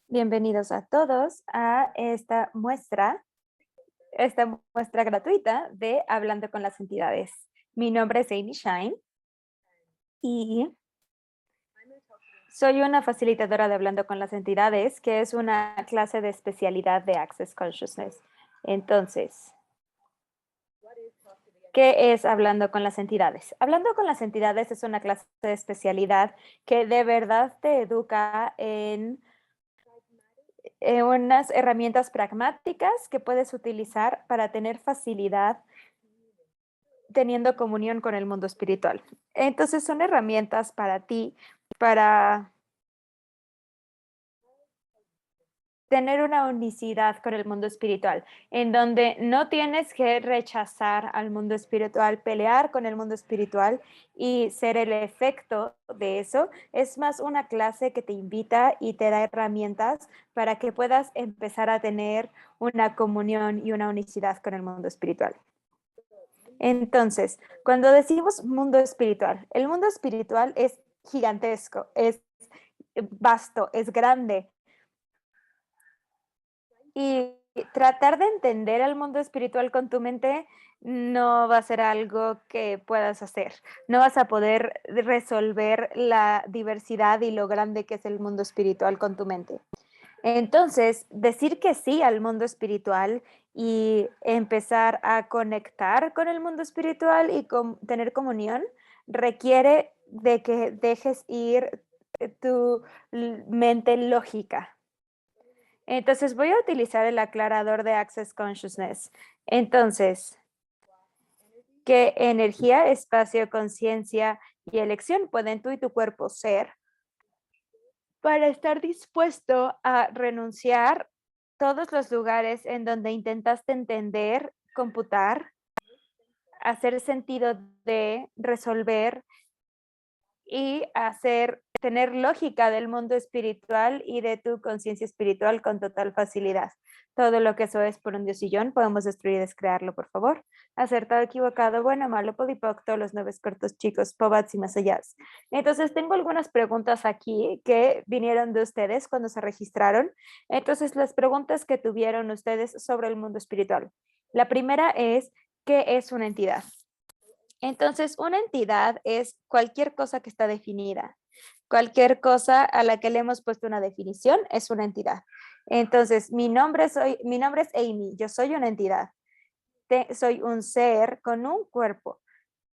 Bienvenidos a todos a esta muestra gratuita de Hablando con las entidades. Mi nombre es Amy Shine y soy una facilitadora de Hablando con las entidades, que es una clase de especialidad de Access Consciousness. Entonces, ¿qué es Hablando con las entidades? Hablando con las entidades es una clase de especialidad que de verdad te educa en unas herramientas pragmáticas que puedes utilizar para tener facilidad teniendo comunión con el mundo espiritual. Entonces son herramientas para ti, para tener una unicidad con el mundo espiritual, en donde no tienes que rechazar al mundo espiritual, pelear con el mundo espiritual y ser el efecto de eso. Es más una clase que te invita y te da herramientas para que puedas empezar a tener una comunión y una unicidad con el mundo espiritual. Entonces, cuando decimos mundo espiritual, el mundo espiritual es gigantesco, es vasto, es grande. Y tratar de entender el mundo espiritual con tu mente no va a ser algo que puedas hacer. No vas a poder resolver la diversidad y lo grande que es el mundo espiritual con tu mente. Entonces, decir que sí al mundo espiritual y empezar a conectar con el mundo espiritual y tener comunión requiere de que dejes ir tu mente lógica. Entonces, voy a utilizar el aclarador de Access Consciousness. Entonces, ¿qué energía, espacio, conciencia y elección pueden tú y tu cuerpo ser para estar dispuesto a renunciar todos los lugares en donde intentaste entender, computar, hacer sentido de resolver y tener lógica del mundo espiritual y de tu conciencia espiritual con total facilidad? Todo lo que eso es por un diosillón, podemos destruir y descrearlo, por favor. Acertado, equivocado, bueno, malo, podipoc, todos los 9 cortos chicos, pobats y más allá. Entonces, tengo algunas preguntas aquí que vinieron de ustedes cuando se registraron. Entonces, las preguntas que tuvieron ustedes sobre el mundo espiritual. La primera es, ¿qué es una entidad? Entonces, una entidad es cualquier cosa que está definida. Cualquier cosa a la que le hemos puesto una definición es una entidad. Entonces, mi nombre es Amy, yo soy una entidad. Soy un ser con un cuerpo.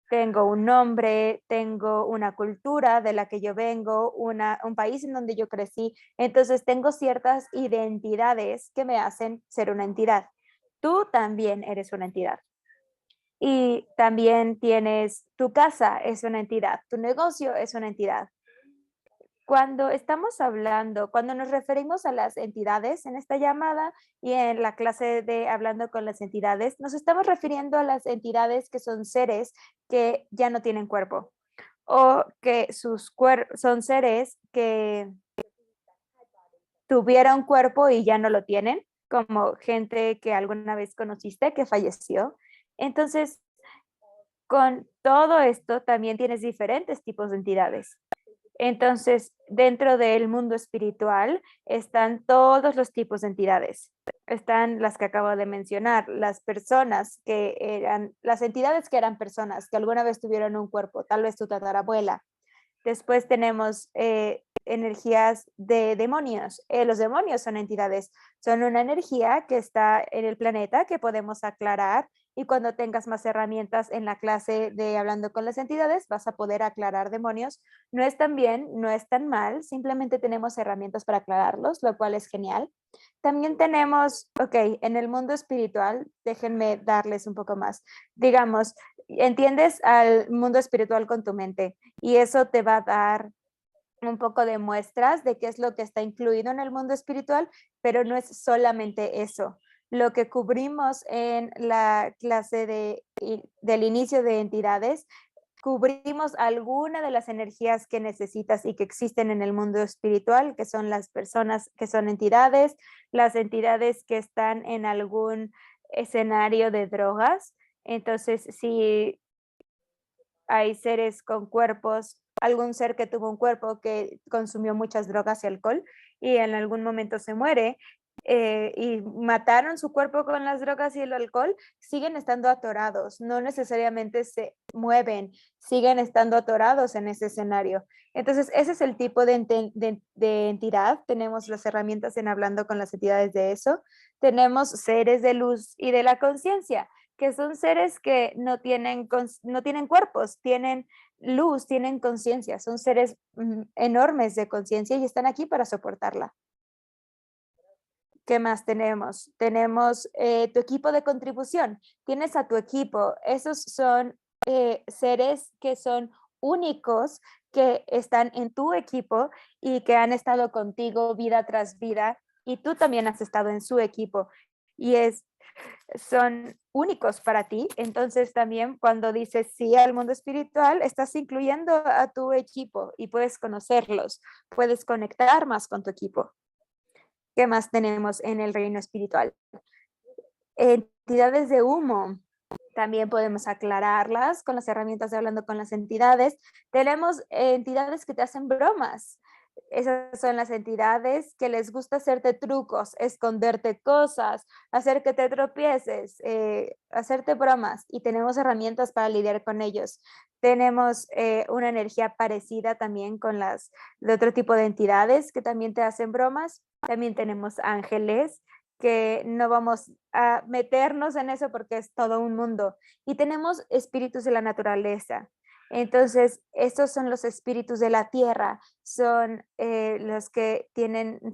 Tengo un nombre, tengo una cultura de la que yo vengo, un país en donde yo crecí. Entonces, tengo ciertas identidades que me hacen ser una entidad. Tú también eres una entidad. Y también tienes tu casa, es una entidad, tu negocio es una entidad. Cuando nos referimos a las entidades en esta llamada y en la clase de Hablando con las entidades, nos estamos refiriendo a las entidades que son seres que ya no tienen cuerpo o que son seres que tuvieron cuerpo y ya no lo tienen, como gente que alguna vez conociste que falleció. Entonces, con todo esto también tienes diferentes tipos de entidades. Entonces, dentro del mundo espiritual están todos los tipos de entidades. Están las que acabo de mencionar, las entidades que eran personas, que alguna vez tuvieron un cuerpo, tal vez tu tatarabuela. Después tenemos energías de demonios. Los demonios son entidades, son una energía que está en el planeta que podemos aclarar, y cuando tengas más herramientas en la clase de Hablando con las entidades vas a poder aclarar demonios. No es tan bien, no es tan mal, simplemente tenemos herramientas para aclararlos, lo cual es genial. También tenemos, en el mundo espiritual, déjenme darles un poco más. Digamos, entiendes al mundo espiritual con tu mente y eso te va a dar un poco de muestras de qué es lo que está incluido en el mundo espiritual, pero no es solamente eso. Lo que cubrimos en la clase del inicio de entidades, cubrimos alguna de las energías que necesitas y que existen en el mundo espiritual, que son las personas que son entidades, las entidades que están en algún escenario de drogas. Entonces, si hay seres con cuerpos, algún ser que tuvo un cuerpo que consumió muchas drogas y alcohol y en algún momento se muere y mataron su cuerpo con las drogas y el alcohol, siguen estando atorados, no necesariamente se mueven, siguen estando atorados en ese escenario. Entonces, ese es el tipo de entidad. Tenemos las herramientas en hablando con las entidades de eso. Tenemos seres de luz y de la conciencia, que son seres que no tienen cuerpos, tienen luz, tienen conciencia, son seres enormes de conciencia y están aquí para soportarla. ¿Qué más tenemos? Tenemos tu equipo de contribución. Tienes a tu equipo. Esos son seres que son únicos, que están en tu equipo y que han estado contigo vida tras vida y tú también has estado en su equipo y son únicos para ti. Entonces también cuando dices sí al mundo espiritual, estás incluyendo a tu equipo y puedes conocerlos, puedes conectar más con tu equipo. ¿Qué más tenemos en el reino espiritual? Entidades de humo. También podemos aclararlas con las herramientas de hablando con las entidades. Tenemos entidades que te hacen bromas. Esas son las entidades que les gusta hacerte trucos, esconderte cosas, hacer que te tropieces, hacerte bromas y tenemos herramientas para lidiar con ellos. Tenemos una energía parecida también con las de otro tipo de entidades que también te hacen bromas. También tenemos ángeles que no vamos a meternos en eso porque es todo un mundo. Y tenemos espíritus de la naturaleza. Entonces, estos son los espíritus de la tierra, son los que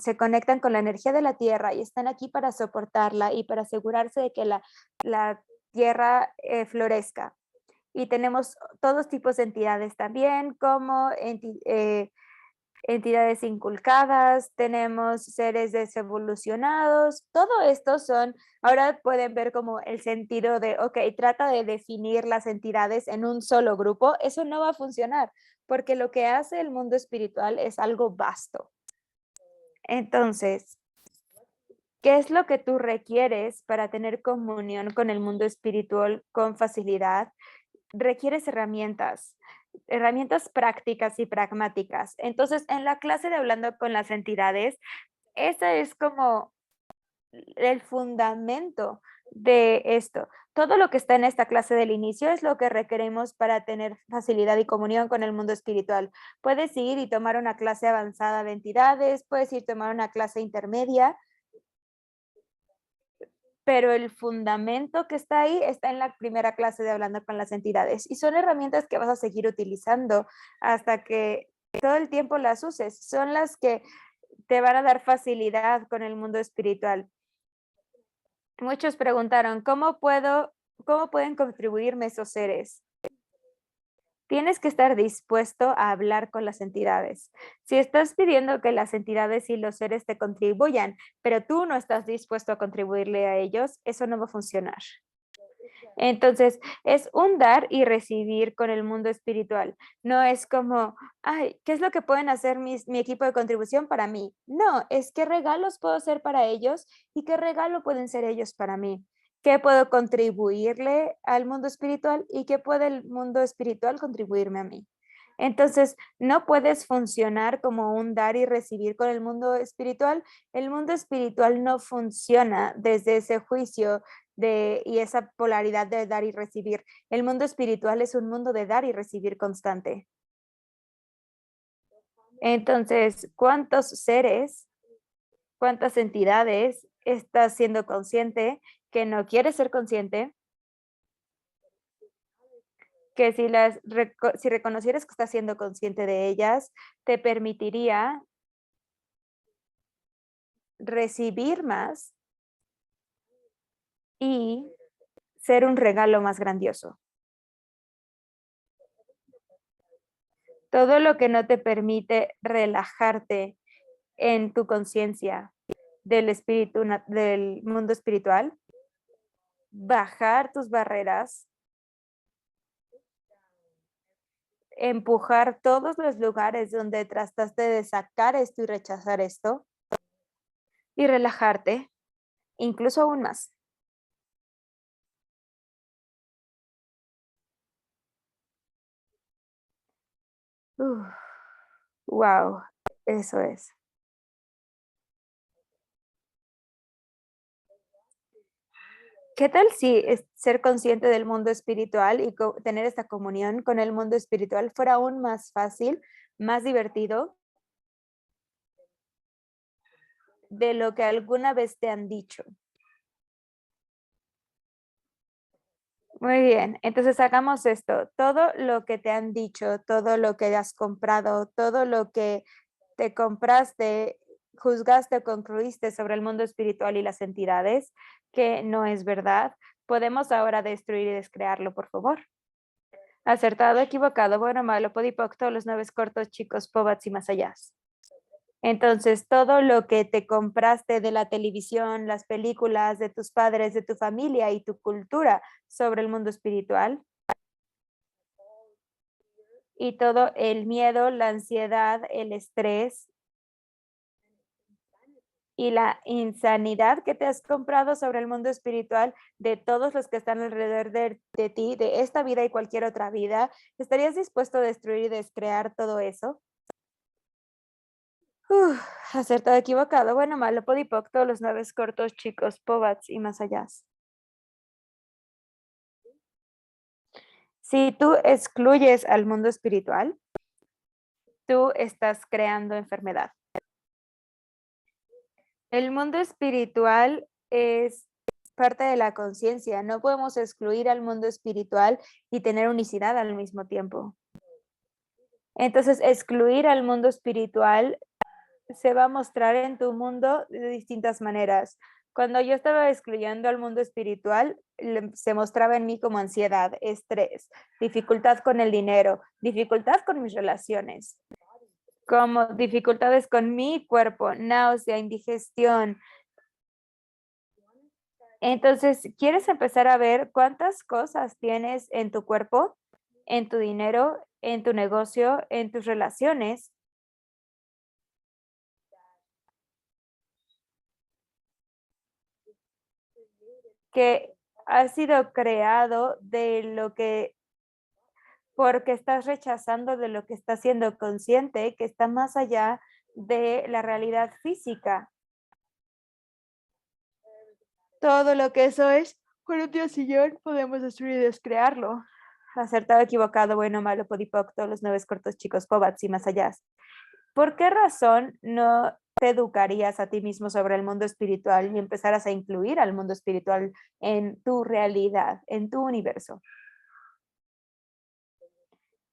se conectan con la energía de la tierra y están aquí para soportarla y para asegurarse de que la tierra florezca. Y tenemos todos tipos de entidades también, como entidades inculcadas, tenemos seres desevolucionados, todo esto ahora pueden ver como el sentido de, ok, trata de definir las entidades en un solo grupo, eso no va a funcionar, porque lo que hace el mundo espiritual es algo vasto. Entonces, ¿qué es lo que tú requieres para tener comunión con el mundo espiritual con facilidad? Requieres herramientas prácticas y pragmáticas. Entonces, en la clase de hablando con las entidades, ese es como el fundamento de esto. Todo lo que está en esta clase del inicio es lo que requerimos para tener facilidad y comunión con el mundo espiritual. Puedes ir y tomar una clase avanzada de entidades, puedes ir a tomar una clase intermedia, pero el fundamento que está ahí está en la primera clase de hablando con las entidades y son herramientas que vas a seguir utilizando hasta que todo el tiempo las uses. Son las que te van a dar facilidad con el mundo espiritual. Muchos preguntaron, cómo pueden contribuirme esos seres? Tienes que estar dispuesto a hablar con las entidades. Si estás pidiendo que las entidades y los seres te contribuyan, pero tú no estás dispuesto a contribuirle a ellos, eso no va a funcionar. Entonces, es un dar y recibir con el mundo espiritual. No es como, ay, ¿qué es lo que pueden hacer mi equipo de contribución para mí? No, es qué regalos puedo hacer para ellos y qué regalo pueden ser ellos para mí. ¿Qué puedo contribuirle al mundo espiritual y qué puede el mundo espiritual contribuirme a mí? Entonces, no puedes funcionar como un dar y recibir con el mundo espiritual. El mundo espiritual no funciona desde ese juicio y esa polaridad de dar y recibir. El mundo espiritual es un mundo de dar y recibir constante. Entonces, ¿cuántos seres, cuántas entidades estás siendo consciente que no quieres ser consciente? Que si reconocieras que estás siendo consciente de ellas, te permitiría recibir más y ser un regalo más grandioso. Todo lo que no te permite relajarte en tu conciencia del espíritu, del mundo espiritual, bajar tus barreras, empujar todos los lugares donde trataste de sacar esto y rechazar esto y relajarte, incluso aún más. Wow, eso es. ¿Qué tal si ser consciente del mundo espiritual y tener esta comunión con el mundo espiritual fuera aún más fácil, más divertido de lo que alguna vez te han dicho? Muy bien, entonces hagamos esto. Todo lo que te han dicho, todo lo que has comprado, todo lo que te compraste, juzgaste o concluiste sobre el mundo espiritual y las entidades, que no es verdad, podemos ahora destruir y descrearlo, por favor. Acertado, equivocado, bueno, malo, podipoc, todos los nueve cortos, chicos, pobats y más allá. Entonces, todo lo que te compraste de la televisión, las películas, de tus padres, de tu familia y tu cultura sobre el mundo espiritual, y todo el miedo, la ansiedad, el estrés y la insanidad que te has comprado sobre el mundo espiritual de todos los que están alrededor de ti, de esta vida y cualquier otra vida, ¿estarías dispuesto a destruir y descrear todo eso? Acertado, equivocado, bueno, malo, podipoc, todos los nueve cortos, chicos, pobats y más allá. Si tú excluyes al mundo espiritual, tú estás creando enfermedad. El mundo espiritual es parte de la conciencia. No podemos excluir al mundo espiritual y tener unicidad al mismo tiempo. Entonces, excluir al mundo espiritual se va a mostrar en tu mundo de distintas maneras. Cuando yo estaba excluyendo al mundo espiritual, se mostraba en mí como ansiedad, estrés, dificultad con el dinero, dificultad con mis relaciones, como dificultades con mi cuerpo, náusea, indigestión. Entonces, ¿quieres empezar a ver cuántas cosas tienes en tu cuerpo, en tu dinero, en tu negocio, en tus relaciones, que ha sido creado de lo que, porque estás rechazando de lo que estás siendo consciente, que está más allá de la realidad física? Todo lo que eso es, con un Dios sillón podemos destruir y descrearlo. Acertado, equivocado, bueno, malo, podipoc, todos los nueve cortos, chicos, pobats y más allá. ¿Por qué razón no te educarías a ti mismo sobre el mundo espiritual y empezaras a incluir al mundo espiritual en tu realidad, en tu universo?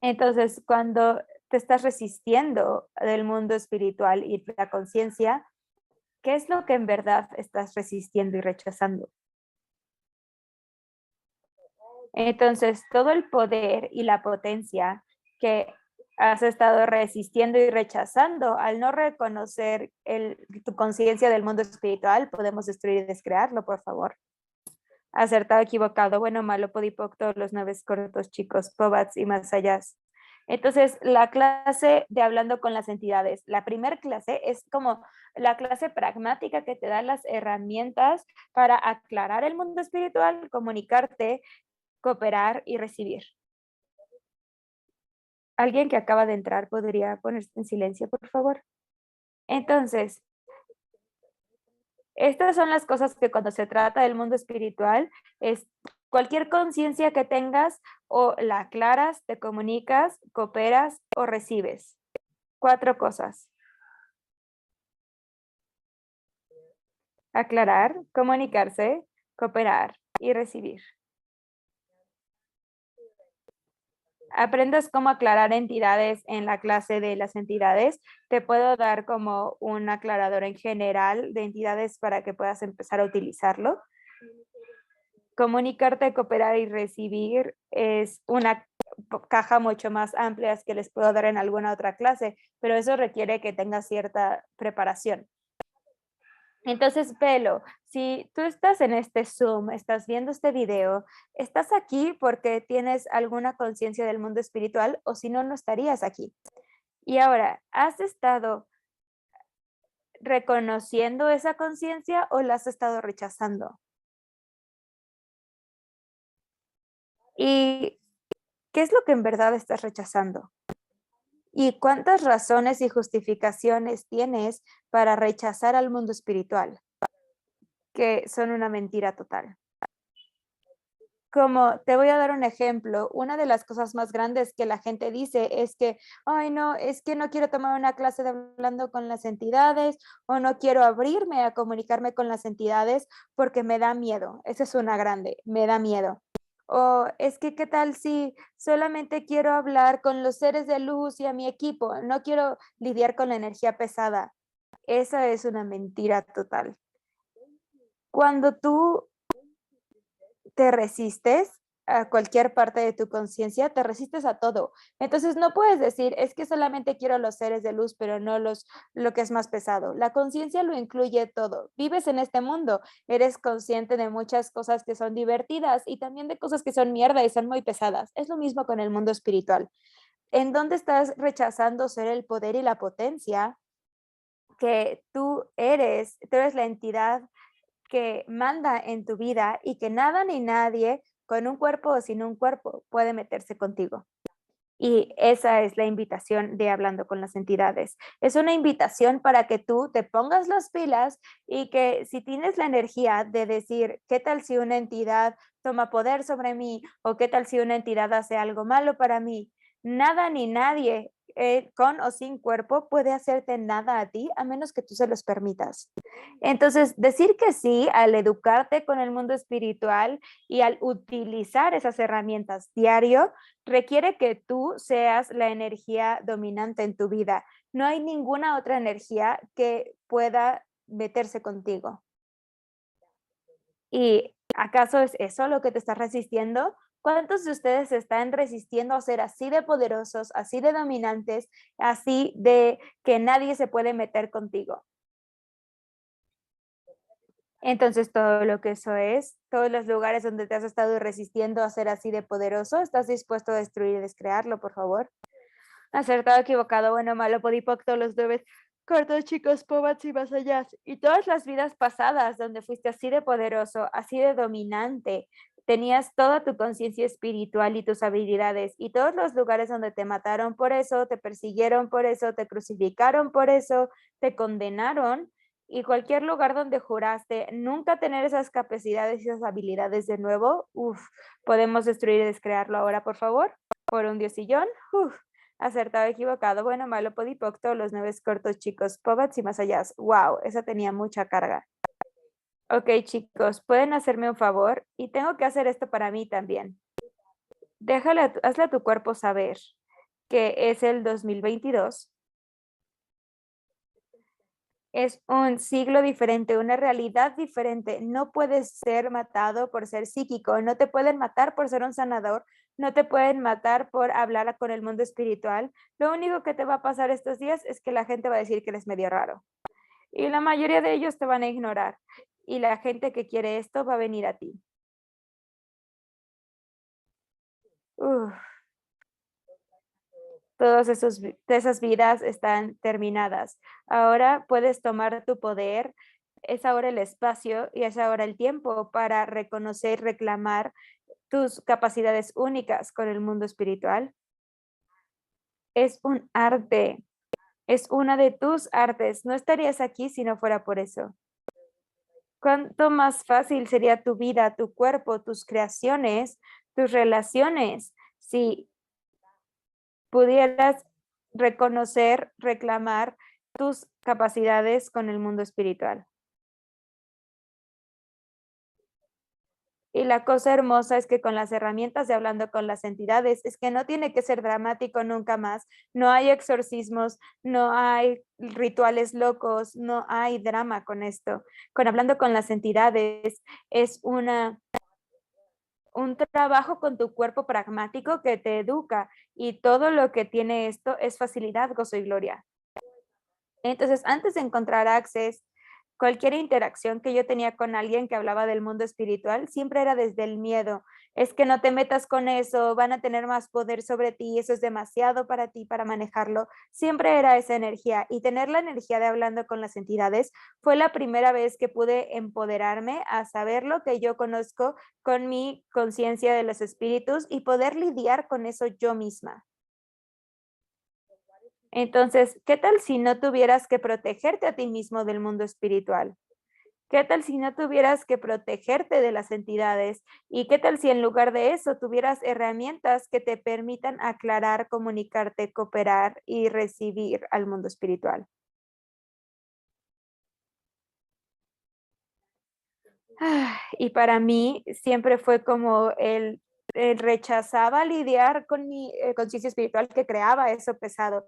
Entonces, cuando te estás resistiendo del mundo espiritual y la conciencia, ¿qué es lo que en verdad estás resistiendo y rechazando? Entonces, todo el poder y la potencia que has estado resistiendo y rechazando al no reconocer tu conciencia del mundo espiritual, podemos destruir y descrearlo, por favor. Acertado, equivocado, bueno, malo, podipoc, todos los nueve cortos, chicos, pobats y más allá. Entonces, la clase de hablando con las entidades, la primera clase es como la clase pragmática que te da las herramientas para aclarar el mundo espiritual, comunicarte, cooperar y recibir. Alguien que acaba de entrar podría ponerse en silencio, por favor. Entonces, estas son las cosas que cuando se trata del mundo espiritual es cualquier conciencia que tengas o la aclaras, te comunicas, cooperas o recibes. Cuatro cosas: aclarar, comunicarse, cooperar y recibir. Aprendas cómo aclarar entidades en la clase de las entidades. Te puedo dar como un aclarador en general de entidades para que puedas empezar a utilizarlo. Comunicarte, cooperar y recibir es una caja mucho más amplia que les puedo dar en alguna otra clase, pero eso requiere que tengas cierta preparación. Entonces, velo, si tú estás en este Zoom, estás viendo este video, estás aquí porque tienes alguna conciencia del mundo espiritual o si no, no estarías aquí. Y ahora, ¿has estado reconociendo esa conciencia o la has estado rechazando? ¿Y qué es lo que en verdad estás rechazando? ¿Y cuántas razones y justificaciones tienes para rechazar al mundo espiritual? Que son una mentira total. Como te voy a dar un ejemplo, una de las cosas más grandes que la gente dice es que, ay no, es que no quiero tomar una clase de hablando con las entidades o no quiero abrirme a comunicarme con las entidades porque me da miedo. Esa es una grande, me da miedo. O es que, ¿qué tal si solamente quiero hablar con los seres de luz y a mi equipo? No quiero lidiar con la energía pesada. Esa es una mentira total. Cuando tú te resistes a cualquier parte de tu conciencia, te resistes a todo. Entonces no puedes decir, es que solamente quiero los seres de luz, pero no lo que es más pesado. La conciencia lo incluye todo. Vives en este mundo, eres consciente de muchas cosas que son divertidas y también de cosas que son mierda y son muy pesadas. Es lo mismo con el mundo espiritual. ¿En dónde estás rechazando ser el poder y la potencia que tú eres la entidad que manda en tu vida y que nada ni nadie, con un cuerpo o sin un cuerpo, puede meterse contigo? Y esa es la invitación de Hablando con las Entidades. Es una invitación para que tú te pongas las pilas y que si tienes la energía de decir, ¿qué tal si una entidad toma poder sobre mí? ¿O qué tal si una entidad hace algo malo para mí? Nada ni nadie, con o sin cuerpo, puede hacerte nada a ti a menos que tú se los permitas. Entonces, decir que sí al educarte con el mundo espiritual y al utilizar esas herramientas diario requiere que tú seas la energía dominante en tu vida. No hay ninguna otra energía que pueda meterse contigo. ¿Y acaso es eso lo que te está resistiendo? ¿Cuántos de ustedes están resistiendo a ser así de poderosos, así de dominantes, así de que nadie se puede meter contigo? Entonces, todo lo que eso es, todos los lugares donde te has estado resistiendo a ser así de poderoso, ¿estás dispuesto a destruir y descrearlo, por favor? Acertado, equivocado, bueno, malo, podipoc, todos los debes, cortos, chicos, pobats y más allá. Y todas las vidas pasadas donde fuiste así de poderoso, así de dominante, tenías toda tu conciencia espiritual y tus habilidades, y todos los lugares donde te mataron por eso, te persiguieron por eso, te crucificaron por eso, te condenaron, y cualquier lugar donde juraste nunca tener esas capacidades y esas habilidades de nuevo, podemos destruir y descrearlo ahora, por favor, por un diosillón. Acertado, equivocado, bueno, malo, podipocto, los 9 cortos, chicos, pobats y más allá. Wow, esa tenía mucha carga. Ok, chicos, pueden hacerme un favor y tengo que hacer esto para mí también. Hazle a tu cuerpo saber que es el 2022. Es un siglo diferente, una realidad diferente. No puedes ser matado por ser psíquico, no te pueden matar por ser un sanador, no te pueden matar por hablar con el mundo espiritual. Lo único que te va a pasar estos días es que la gente va a decir que eres medio raro. Y la mayoría de ellos te van a ignorar. Y la gente que quiere esto va a venir a ti. Uf, todas esas vidas están terminadas. Ahora puedes tomar tu poder. Es ahora el espacio y es ahora el tiempo para reconocer, reclamar tus capacidades únicas con el mundo espiritual. Es un arte, es una de tus artes. No estarías aquí si no fuera por eso. ¿Cuánto más fácil sería tu vida, tu cuerpo, tus creaciones, tus relaciones, si pudieras reconocer, reclamar tus capacidades con el mundo espiritual? Y la cosa hermosa es que con las herramientas de Hablando con las Entidades, es que no tiene que ser dramático nunca más. No hay exorcismos, no hay rituales locos, no hay drama con esto. Con Hablando con las Entidades es un trabajo con tu cuerpo pragmático que te educa, y todo lo que tiene esto es facilidad, gozo y gloria. Entonces, antes de encontrar Access, cualquier interacción que yo tenía con alguien que hablaba del mundo espiritual siempre era desde el miedo. Es que no te metas con eso, van a tener más poder sobre ti, eso es demasiado para ti para manejarlo. Siempre era esa energía, y tener la energía de Hablando con las Entidades fue la primera vez que pude empoderarme a saber lo que yo conozco con mi conciencia de los espíritus y poder lidiar con eso yo misma. Entonces, ¿qué tal si no tuvieras que protegerte a ti mismo del mundo espiritual? ¿Qué tal si no tuvieras que protegerte de las entidades? ¿Y qué tal si en lugar de eso tuvieras herramientas que te permitan aclarar, comunicarte, cooperar y recibir al mundo espiritual? Y para mí siempre fue como el rechazaba lidiar con mi conciencia espiritual que creaba eso pesado.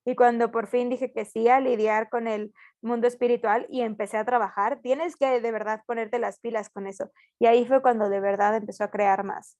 Y cuando por fin dije que sí a lidiar con el mundo espiritual y empecé a trabajar, tienes que de verdad ponerte las pilas con eso. Y ahí fue cuando de verdad empezó a crear más.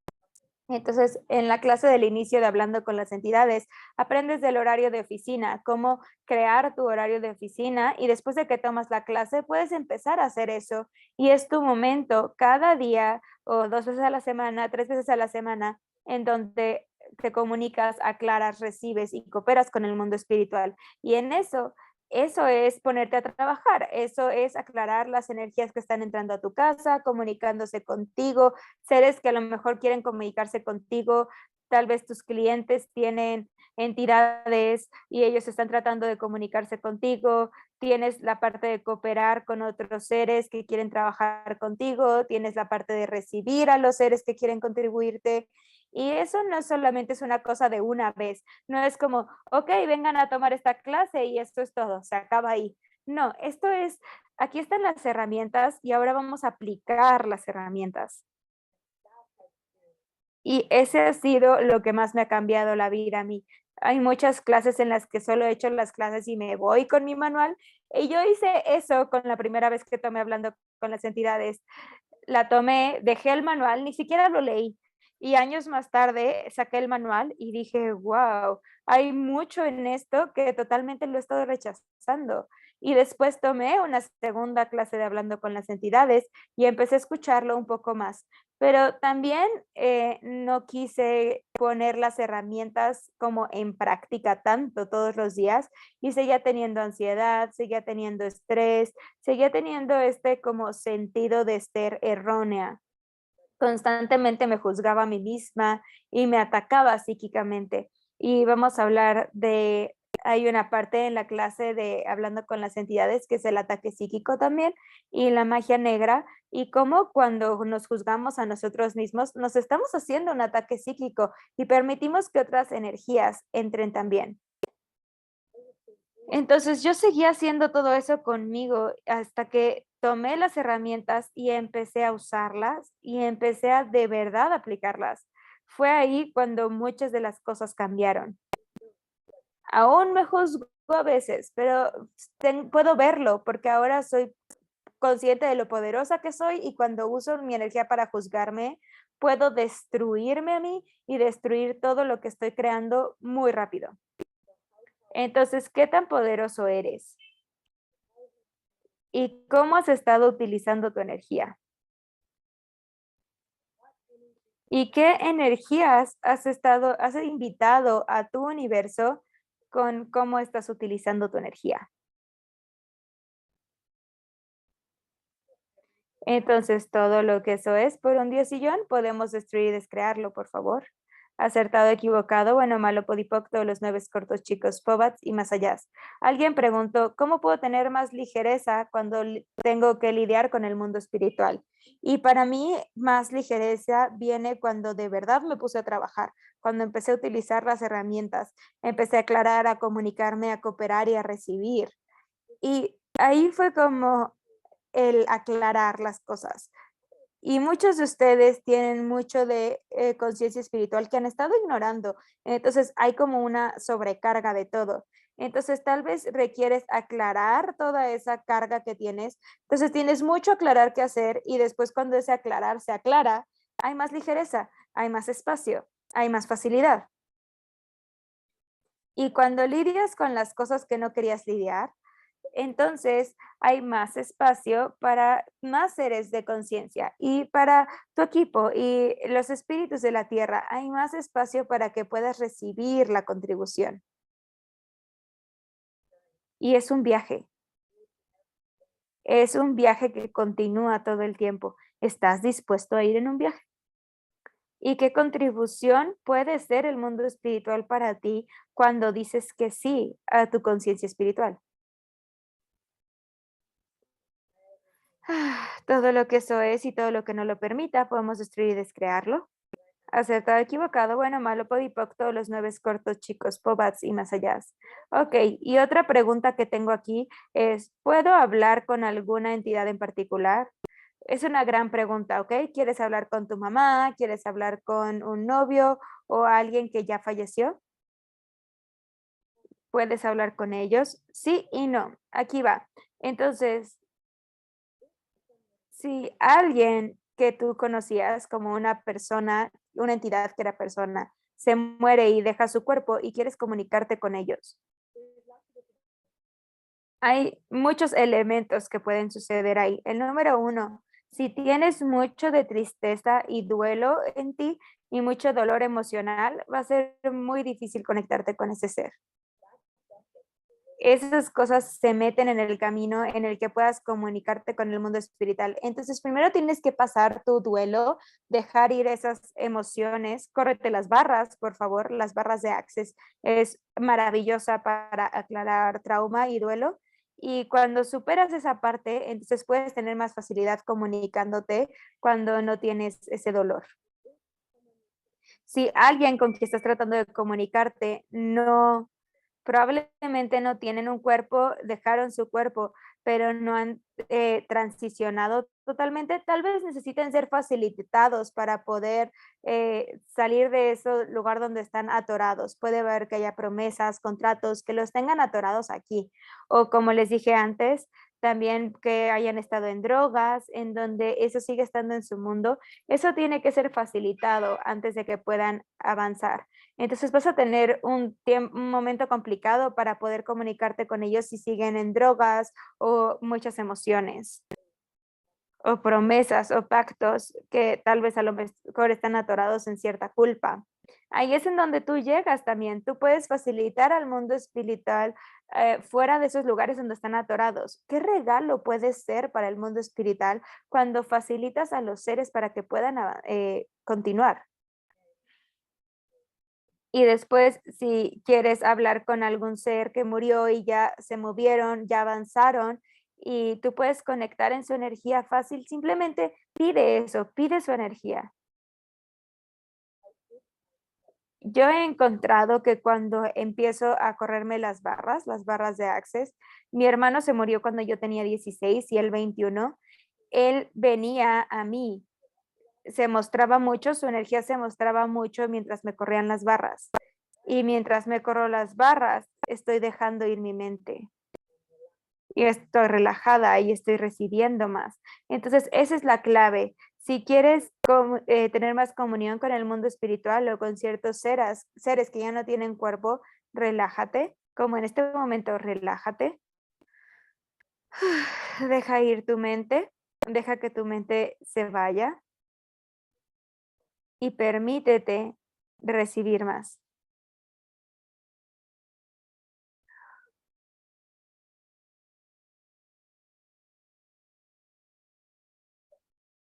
Entonces, en la clase del inicio de Hablando con las entidades, aprendes del horario de oficina, cómo crear tu horario de oficina y después de que tomas la clase puedes empezar a hacer eso y es tu momento cada día o 2 veces a la semana, 3 veces a la semana en donde te comunicas, aclaras, recibes y cooperas con el mundo espiritual. Y en eso es ponerte a trabajar, eso es aclarar las energías que están entrando a tu casa, comunicándose contigo, seres que a lo mejor quieren comunicarse contigo, tal vez tus clientes tienen entidades y ellos están tratando de comunicarse contigo, tienes la parte de cooperar con otros seres que quieren trabajar contigo, tienes la parte de recibir a los seres que quieren contribuirte. Y eso no solamente es una cosa de una vez, no es como, ok, vengan a tomar esta clase y esto es todo, se acaba ahí. No, esto es, aquí están las herramientas y ahora vamos a aplicar las herramientas. Y ese ha sido lo que más me ha cambiado la vida a mí. Hay muchas clases en las que solo he hecho las clases y me voy con mi manual. Y yo hice eso con la primera vez que tomé Hablando con las entidades. La tomé, dejé el manual, ni siquiera lo leí. Y años más tarde saqué el manual y dije, wow, hay mucho en esto que totalmente lo he estado rechazando. Y después tomé una segunda clase de Hablando con las entidades y empecé a escucharlo un poco más. Pero también no quise poner las herramientas como en práctica tanto todos los días y seguía teniendo ansiedad, seguía teniendo estrés, seguía teniendo este como sentido de ser errónea. Constantemente me juzgaba a mí misma y me atacaba psíquicamente. Y vamos a hablar de, hay una parte en la clase de Hablando con las entidades que es el ataque psíquico también y la magia negra y cómo cuando nos juzgamos a nosotros mismos nos estamos haciendo un ataque psíquico y permitimos que otras energías entren también. Entonces yo seguía haciendo todo eso conmigo hasta que tomé las herramientas y empecé a usarlas y empecé a de verdad aplicarlas. Fue ahí cuando muchas de las cosas cambiaron. Aún me juzgo a veces, pero puedo verlo porque ahora soy consciente de lo poderosa que soy y cuando uso mi energía para juzgarme, puedo destruirme a mí y destruir todo lo que estoy creando muy rápido. Entonces, ¿qué tan poderoso eres? ¿Y cómo has estado utilizando tu energía? ¿Y qué energías has invitado a tu universo con cómo estás utilizando tu energía? Entonces, todo lo que eso es por un diosillón, podemos destruir y descrearlo, por favor. Acertado, equivocado, bueno, malo, podipocto, los 9 cortos chicos, pobats y más allá. Alguien preguntó, ¿cómo puedo tener más ligereza cuando tengo que lidiar con el mundo espiritual? Y para mí, más ligereza viene cuando de verdad me puse a trabajar, cuando empecé a utilizar las herramientas, empecé a aclarar, a comunicarme, a cooperar y a recibir. Y ahí fue como el aclarar las cosas. Y muchos de ustedes tienen mucho de conciencia espiritual que han estado ignorando. Entonces hay como una sobrecarga de todo. Entonces tal vez requieres aclarar toda esa carga que tienes. Entonces tienes mucho aclarar que hacer y después cuando ese aclarar se aclara, hay más ligereza, hay más espacio, hay más facilidad. Y cuando lidias con las cosas que no querías lidiar, entonces hay más espacio para más seres de conciencia y para tu equipo y los espíritus de la tierra. Hay más espacio para que puedas recibir la contribución. Y es un viaje que continúa todo el tiempo. ¿Estás dispuesto a ir en un viaje? ¿Y qué contribución puede ser el mundo espiritual para ti cuando dices que sí a tu conciencia espiritual? Todo lo que eso es y todo lo que no lo permita, podemos destruir y descrearlo. Acertado, equivocado, bueno, malo, podipoc, todos los nueve cortos, chicos, pobats y más allá. Ok, y otra pregunta que tengo aquí es, ¿puedo hablar con alguna entidad en particular? Es una gran pregunta, ¿ok? ¿Quieres hablar con tu mamá? ¿Quieres hablar con un novio o alguien que ya falleció? ¿Puedes hablar con ellos? Sí y no. Aquí va. Entonces, si alguien que tú conocías como una persona, una entidad que era persona, se muere y deja su cuerpo y quieres comunicarte con ellos, hay muchos elementos que pueden suceder ahí. El número uno, si tienes mucho de tristeza y duelo en ti y mucho dolor emocional, va a ser muy difícil conectarte con ese ser. Esas cosas se meten en el camino en el que puedas comunicarte con el mundo espiritual. Entonces, primero tienes que pasar tu duelo, dejar ir esas emociones, córrete las barras, por favor, las barras de Access es maravillosa para aclarar trauma y duelo. Y cuando superas esa parte, entonces puedes tener más facilidad comunicándote cuando no tienes ese dolor. Si alguien con quien estás tratando de comunicarte no probablemente no tienen un cuerpo, dejaron su cuerpo, pero no han transicionado totalmente. Tal vez necesiten ser facilitados para poder salir de ese lugar donde están atorados. Puede haber que haya promesas, contratos que los tengan atorados aquí. O como les dije antes, también que hayan estado en drogas, en donde eso sigue estando en su mundo. Eso tiene que ser facilitado antes de que puedan avanzar. Entonces vas a tener un momento complicado para poder comunicarte con ellos si siguen en drogas o muchas emociones o promesas o pactos que tal vez a lo mejor están atorados en cierta culpa. Ahí es en donde tú llegas también. Tú puedes facilitar al mundo espiritual fuera de esos lugares donde están atorados. ¿Qué regalo puede ser para el mundo espiritual cuando facilitas a los seres para que puedan continuar? Y después, si quieres hablar con algún ser que murió y ya se movieron, ya avanzaron, y tú puedes conectar en su energía fácil, simplemente pide eso, pide su energía. Yo he encontrado que cuando empiezo a correrme las barras de Access, mi hermano se murió cuando yo tenía 16 y él 21. Él venía a mí, se mostraba mucho, su energía se mostraba mucho mientras me corrían las barras. Y mientras me corro las barras, estoy dejando ir mi mente y estoy relajada y estoy recibiendo más. Entonces, esa es la clave. Si quieres tener más comunión con el mundo espiritual o con ciertos seres que ya no tienen cuerpo, relájate, como en este momento, relájate. Deja ir tu mente, deja que tu mente se vaya y permítete recibir más.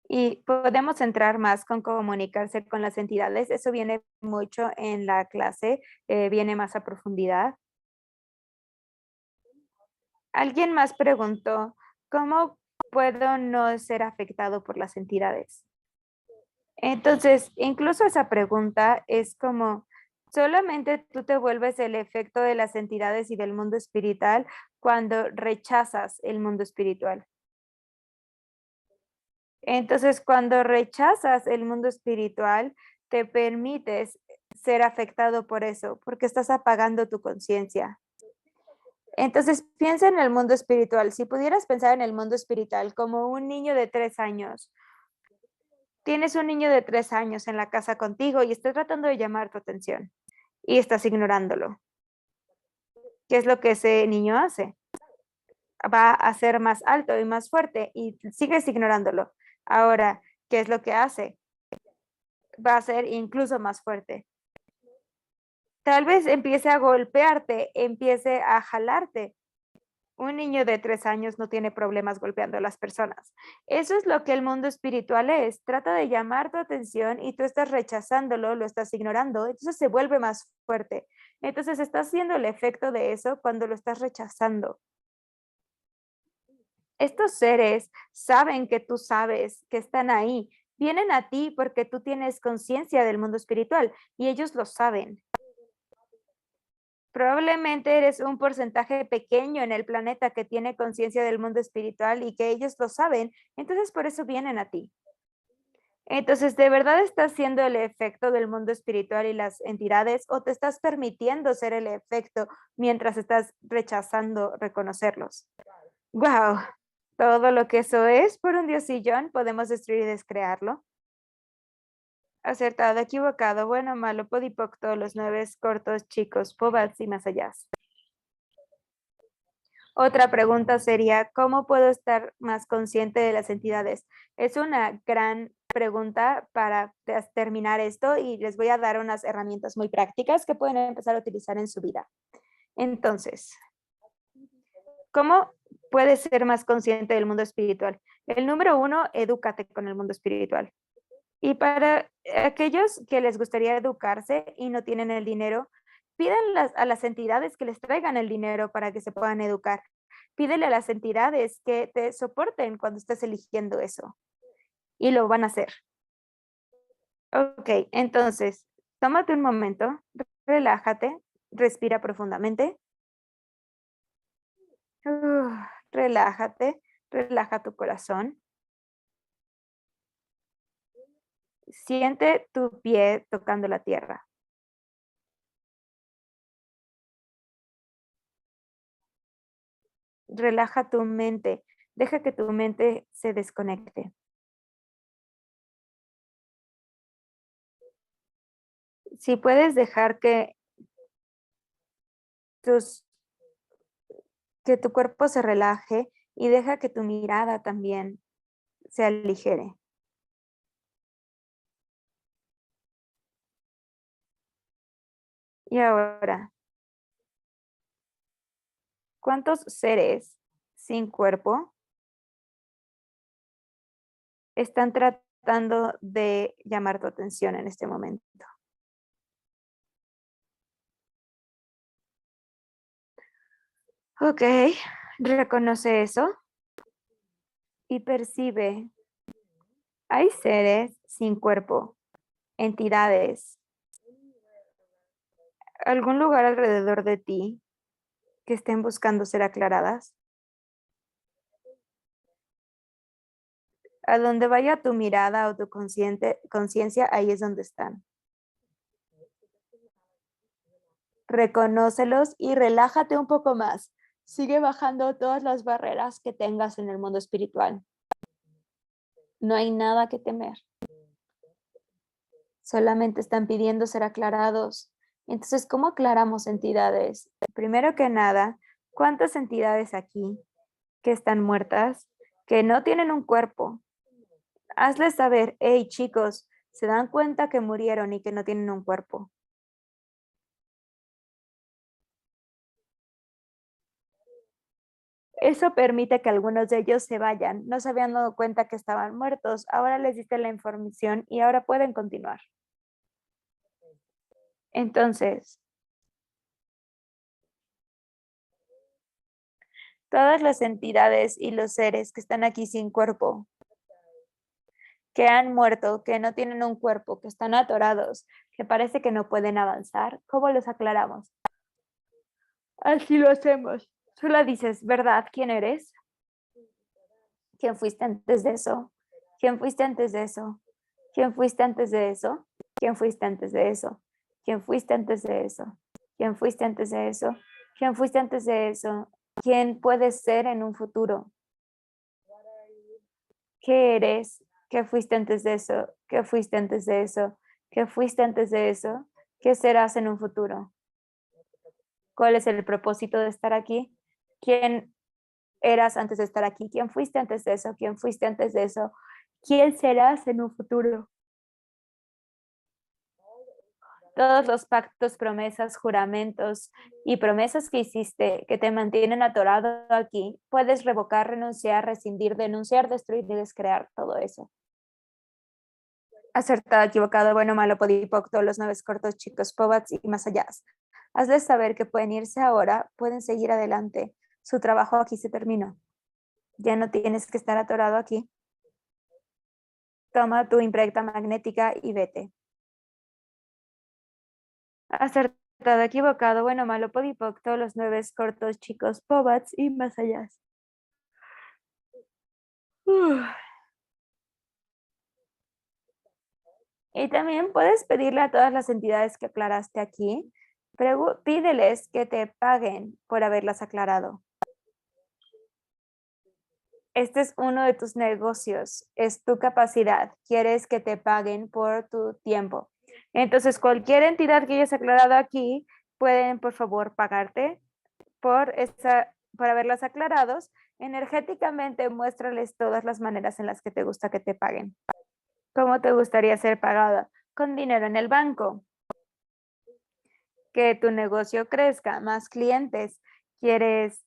Y podemos entrar más con comunicarse con las entidades. Eso viene mucho en la clase, viene más a profundidad. Alguien más preguntó, ¿cómo puedo no ser afectado por las entidades? Entonces, incluso esa pregunta es como, solamente tú te vuelves el efecto de las entidades y del mundo espiritual cuando rechazas el mundo espiritual. Entonces, cuando rechazas el mundo espiritual, te permites ser afectado por eso, porque estás apagando tu conciencia. Entonces, piensa en el mundo espiritual. Si pudieras pensar en el mundo espiritual como un niño de 3 años, tienes un niño de 3 años en la casa contigo y está tratando de llamar tu atención y estás ignorándolo. ¿Qué es lo que ese niño hace? Va a ser más alto y más fuerte y sigues ignorándolo. Ahora, ¿qué es lo que hace? Va a ser incluso más fuerte. Tal vez empiece a golpearte, empiece a jalarte. Un niño de 3 años no tiene problemas golpeando a las personas. Eso es lo que el mundo espiritual es. Trata de llamar tu atención y tú estás rechazándolo, lo estás ignorando, entonces se vuelve más fuerte. Entonces estás haciendo el efecto de eso cuando lo estás rechazando. Estos seres saben que tú sabes que están ahí. Vienen a ti porque tú tienes conciencia del mundo espiritual y ellos lo saben. Probablemente eres un porcentaje pequeño en el planeta que tiene conciencia del mundo espiritual y que ellos lo saben, entonces por eso vienen a ti. Entonces, ¿de verdad estás siendo el efecto del mundo espiritual y las entidades o te estás permitiendo ser el efecto mientras estás rechazando reconocerlos? Wow, todo lo que eso es por un diosillón, podemos destruir y descrearlo. Acertado, equivocado, bueno, malo, podipoc, todos los 9, cortos, chicos, pobats y más allá. Otra pregunta sería, ¿cómo puedo estar más consciente de las entidades? Es una gran pregunta para terminar esto y les voy a dar unas herramientas muy prácticas que pueden empezar a utilizar en su vida. Entonces, ¿cómo puedes ser más consciente del mundo espiritual? El número 1, edúcate con el mundo espiritual. Y para aquellos que les gustaría educarse y no tienen el dinero, pidan a las entidades que les traigan el dinero para que se puedan educar. Pídele a las entidades que te soporten cuando estés eligiendo eso. Y lo van a hacer. Ok, entonces, tómate un momento, relájate, respira profundamente. Relájate, relaja tu corazón. Siente tu pie tocando la tierra. Relaja tu mente, deja que tu mente se desconecte. Si puedes dejar tus, que tu cuerpo se relaje y deja que tu mirada también se aligere. Y ahora, ¿cuántos seres sin cuerpo están tratando de llamar tu atención en este momento? Ok, reconoce eso y percibe. Hay seres sin cuerpo, entidades, algún lugar alrededor de ti que estén buscando ser aclaradas. A donde vaya tu mirada o tu conciencia, ahí es donde están. Reconócelos y relájate un poco más. Sigue bajando todas las barreras que tengas en el mundo espiritual. No hay nada que temer. Solamente están pidiendo ser aclarados. Entonces, ¿cómo aclaramos entidades? Primero que nada, ¿cuántas entidades aquí que están muertas, que no tienen un cuerpo? Hazles saber, hey chicos, ¿se dan cuenta que murieron y que no tienen un cuerpo? Eso permite que algunos de ellos se vayan. No se habían dado cuenta que estaban muertos. Ahora les diste la información y ahora pueden continuar. Entonces, todas las entidades y los seres que están aquí sin cuerpo, que han muerto, que no tienen un cuerpo, que están atorados, que parece que no pueden avanzar, ¿cómo los aclaramos? Así lo hacemos. Solo dices, ¿verdad? ¿Quién eres? ¿Quién fuiste antes de eso? ¿Quién fuiste antes de eso? ¿Quién fuiste antes de eso? ¿Quién fuiste antes de eso? ¿Quién fuiste antes de eso? ¿Quién fuiste antes de eso? ¿Quién fuiste antes de eso? ¿Quién puedes ser en un futuro? ¿Qué eres? ¿Qué fuiste antes de eso? ¿Qué fuiste antes de eso? ¿Qué fuiste antes de eso? ¿Qué serás en un futuro? ¿Cuál es el propósito de estar aquí? ¿Quién eras antes de estar aquí? ¿Quién fuiste antes de eso? ¿Quién fuiste antes de eso? ¿Quién serás en un futuro? todos los pactos, promesas, juramentos y promesas que hiciste que te mantienen atorado aquí, puedes revocar, renunciar, rescindir, denunciar, destruir y descrear todo eso. Acertado, equivocado, bueno, malo, podipocto, los 9 cortos, chicos, pobats y más allá. Hazles saber que pueden irse ahora, pueden seguir adelante. Su trabajo aquí se terminó. Ya no tienes que estar atorado aquí. Toma tu imprecta magnética y vete. Acertado, equivocado, bueno, malo, podipocto, los 9 cortos, chicos, pobats y más allá. Y también puedes pedirle a todas las entidades que aclaraste aquí, pídeles que te paguen por haberlas aclarado. Este es uno de tus negocios, es tu capacidad. Quieres que te paguen por tu tiempo. Entonces, cualquier entidad que hayas aclarado aquí, pueden, por favor, pagarte por haberlas aclarados. Energéticamente, muéstrales todas las maneras en las que te gusta que te paguen. ¿Cómo te gustaría ser pagada? Con dinero en el banco. Que tu negocio crezca, más clientes. ¿Quieres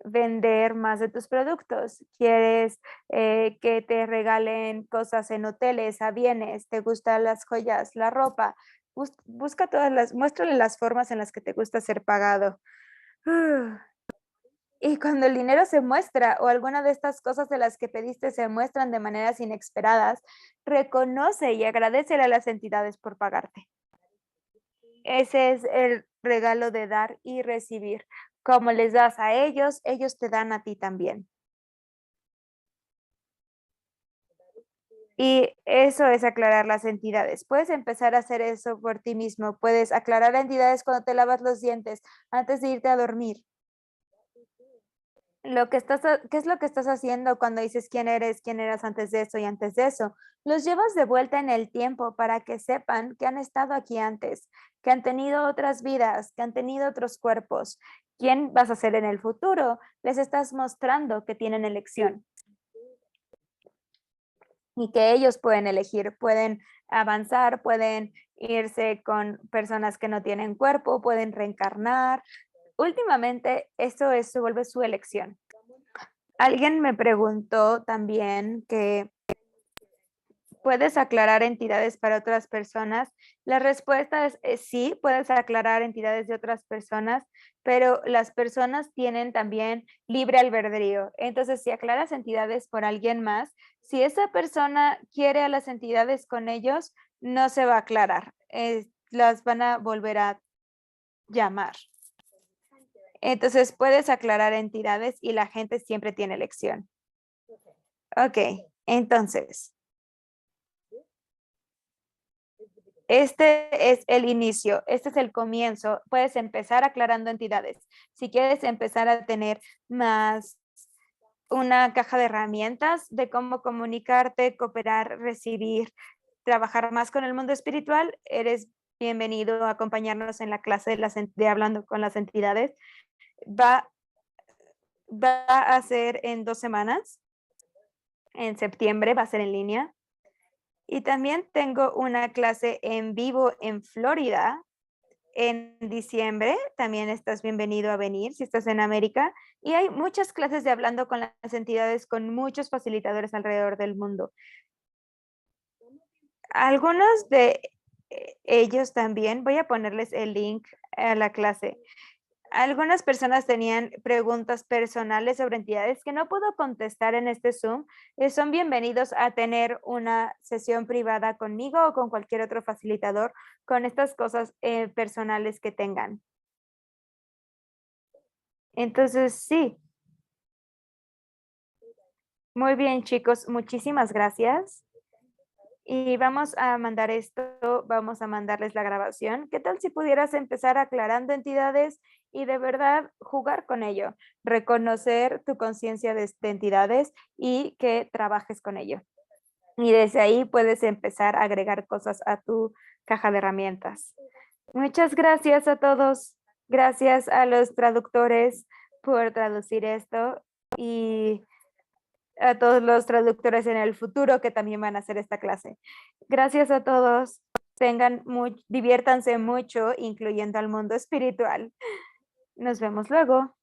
vender más de tus productos? ¿Quieres que te regalen cosas en hoteles, aviones? ¿Te gustan las joyas, la ropa? Busca muéstrale las formas en las que te gusta ser pagado. Y cuando el dinero se muestra o alguna de estas cosas de las que pediste se muestran de maneras inesperadas, reconoce y agradecele a las entidades por pagarte. Ese es el regalo de dar y recibir. Como les das a ellos, ellos te dan a ti también. Y eso es aclarar las entidades. Puedes empezar a hacer eso por ti mismo. Puedes aclarar entidades cuando te lavas los dientes, antes de irte a dormir. ¿Qué es lo que estás haciendo cuando dices quién eras antes de eso y antes de eso? Los llevas de vuelta en el tiempo para que sepan que han estado aquí antes, que han tenido otras vidas, que han tenido otros cuerpos. ¿Quién vas a ser en el futuro? Les estás mostrando que tienen elección y que ellos pueden elegir, pueden avanzar, pueden irse con personas que no tienen cuerpo, pueden reencarnar. Últimamente, se vuelve su elección. Alguien me preguntó también que puedes aclarar entidades para otras personas. La respuesta es sí, puedes aclarar entidades de otras personas, pero las personas tienen también libre albedrío. Entonces, si aclaras entidades por alguien más, si esa persona quiere a las entidades con ellos, no se va a aclarar. Las van a volver a llamar. Entonces, puedes aclarar entidades y la gente siempre tiene elección. Ok, entonces, este es el inicio, este es el comienzo. Puedes empezar aclarando entidades. Si quieres empezar a tener más una caja de herramientas de cómo comunicarte, cooperar, recibir, trabajar más con el mundo espiritual, eres bienvenido a acompañarnos en la clase de Hablando con las Entidades. Va a ser en 2 semanas. En septiembre va a ser en línea. Y también tengo una clase en vivo en Florida en diciembre. También estás bienvenido a venir si estás en América. Y hay muchas clases de Hablando con las Entidades con muchos facilitadores alrededor del mundo. Algunos de ellos también, voy a ponerles el link a la clase. Algunas personas tenían preguntas personales sobre entidades que no puedo contestar en este Zoom. Son bienvenidos a tener una sesión privada conmigo o con cualquier otro facilitador con estas cosas personales que tengan. Entonces, sí. Muy bien, chicos. Muchísimas gracias. Y vamos a mandar esto, vamos a mandarles la grabación. ¿Qué tal si pudieras empezar aclarando entidades y de verdad jugar con ello? Reconocer tu conciencia de entidades y que trabajes con ello. Y desde ahí puedes empezar a agregar cosas a tu caja de herramientas. Muchas gracias a todos. Gracias a los traductores por traducir esto y a todos los traductores en el futuro que también van a hacer esta clase. Gracias a todos. Diviértanse mucho, incluyendo al mundo espiritual. Nos vemos luego.